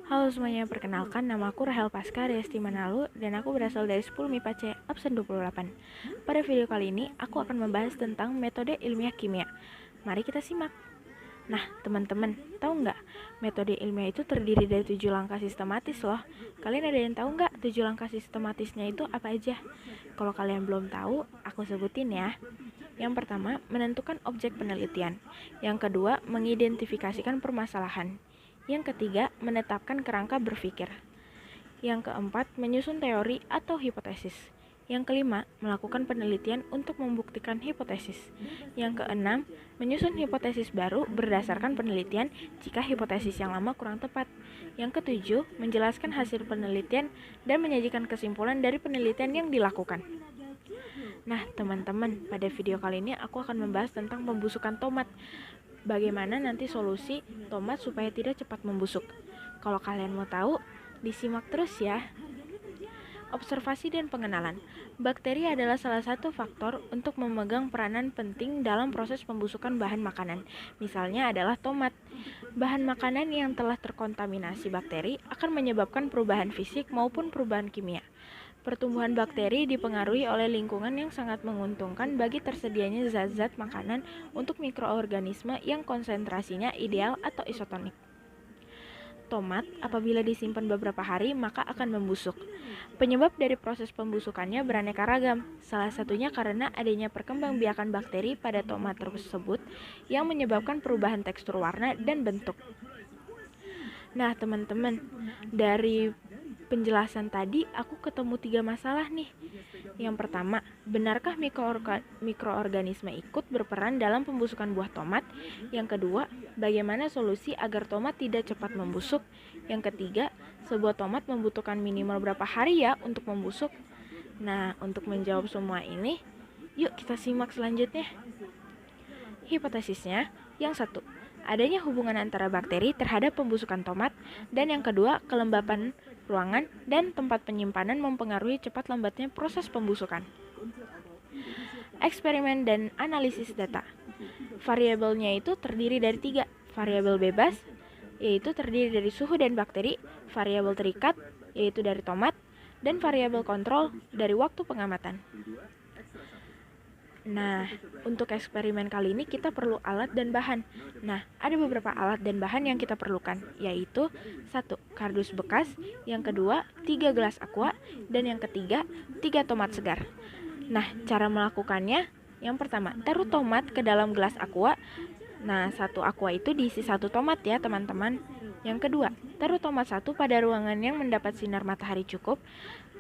Halo semuanya, perkenalkan nama aku Rahel Pasca Resti Manalu dan aku berasal dari 10 MIPA C absen 28. Pada video kali ini, aku akan membahas tentang metode ilmiah kimia. Mari kita simak. Nah, teman-teman, tahu nggak? Metode ilmiah itu terdiri dari 7 langkah sistematis loh. Kalian ada yang tahu nggak 7 langkah sistematisnya itu apa aja? Kalau kalian belum tahu, aku sebutin ya. Yang pertama, menentukan objek penelitian. Yang kedua, mengidentifikasikan permasalahan. Yang ketiga, menetapkan kerangka berpikir. Yang keempat, menyusun teori atau hipotesis. Yang kelima, melakukan penelitian untuk membuktikan hipotesis. Yang keenam, menyusun hipotesis baru berdasarkan penelitian jika hipotesis yang lama kurang tepat. Yang ketujuh, menjelaskan hasil penelitian dan menyajikan kesimpulan dari penelitian yang dilakukan. Nah, teman-teman, pada video kali ini aku akan membahas tentang pembusukan tomat. Bagaimana nanti solusi tomat supaya tidak cepat membusuk. Kalau kalian mau tahu, disimak terus ya. Observasi dan pengenalan. Bakteri adalah salah satu faktor untuk memegang peranan penting dalam proses pembusukan bahan makanan. Misalnya adalah tomat. Bahan makanan yang telah terkontaminasi bakteri akan menyebabkan perubahan fisik maupun perubahan kimia. Pertumbuhan bakteri dipengaruhi oleh lingkungan yang sangat menguntungkan bagi tersedianya zat-zat makanan untuk mikroorganisme yang konsentrasinya ideal atau isotonik. Tomat, apabila disimpan beberapa hari, maka akan membusuk. Penyebab dari proses pembusukannya beraneka ragam, salah satunya karena adanya perkembangbiakan bakteri pada tomat tersebut yang menyebabkan perubahan tekstur warna dan bentuk. Nah, teman-teman, dari penjelasan tadi aku ketemu 3 masalah nih. Yang pertama, benarkah mikroorganisme ikut berperan dalam pembusukan buah tomat? Yang kedua, bagaimana solusi agar tomat tidak cepat membusuk? Yang ketiga, sebuah tomat membutuhkan minimal berapa hari ya untuk membusuk? Nah, untuk menjawab semua ini, yuk kita simak selanjutnya. Hipotesisnya, yang satu, adanya hubungan antara bakteri terhadap pembusukan tomat, dan yang kedua, kelembapan ruangan dan tempat penyimpanan mempengaruhi cepat lambatnya proses pembusukan. Eksperimen dan analisis data. Variabelnya itu terdiri dari 3, variabel bebas, yaitu terdiri dari suhu dan bakteri, variabel terikat, yaitu dari tomat, dan variabel kontrol dari waktu pengamatan. Nah, untuk eksperimen kali ini kita perlu alat dan bahan. Nah, ada beberapa alat dan bahan yang kita perlukan, yaitu 1. Kardus bekas, yang kedua 3 gelas aqua, dan yang ketiga 3 tomat segar. Nah, cara melakukannya, yang pertama, taruh tomat ke dalam gelas aqua. Nah, 1 aqua itu diisi 1 tomat ya teman-teman. Yang kedua, taruh tomat 1 pada ruangan yang mendapat sinar matahari cukup,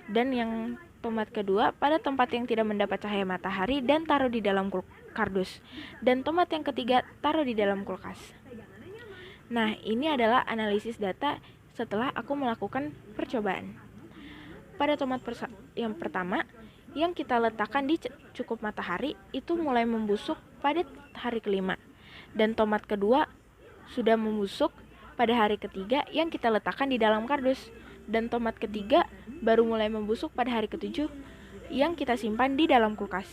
dan yang tomat kedua pada tempat yang tidak mendapat cahaya matahari dan taruh di dalam kardus. Dan tomat yang ketiga taruh di dalam kulkas. Nah, ini adalah analisis data setelah aku melakukan percobaan. Pada tomat yang pertama, yang kita letakkan di cukup matahari itu mulai membusuk pada hari kelima. Dan tomat kedua sudah membusuk pada hari ketiga yang kita letakkan di dalam kardus. Dan tomat ketiga baru mulai membusuk pada hari ke-7 yang kita simpan di dalam kulkas.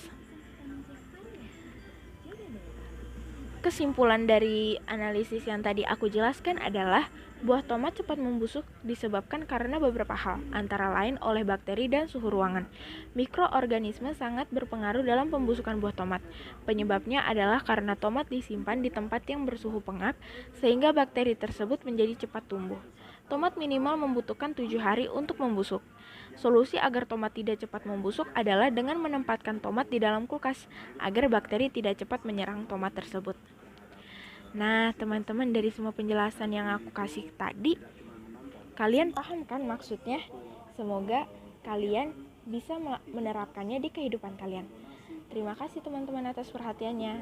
Kesimpulan dari analisis yang tadi aku jelaskan adalah buah tomat cepat membusuk disebabkan karena beberapa hal, antara lain oleh bakteri dan suhu ruangan. Mikroorganisme sangat berpengaruh dalam pembusukan buah tomat. Penyebabnya adalah karena tomat disimpan di tempat yang bersuhu pengap, sehingga bakteri tersebut menjadi cepat tumbuh. Tomat minimal membutuhkan 7 hari untuk membusuk. Solusi agar tomat tidak cepat membusuk adalah dengan menempatkan tomat di dalam kulkas, agar bakteri tidak cepat menyerang tomat tersebut. Nah, teman-teman, dari semua penjelasan yang aku kasih tadi, kalian paham kan maksudnya? Semoga kalian bisa menerapkannya di kehidupan kalian. Terima kasih teman-teman atas perhatiannya.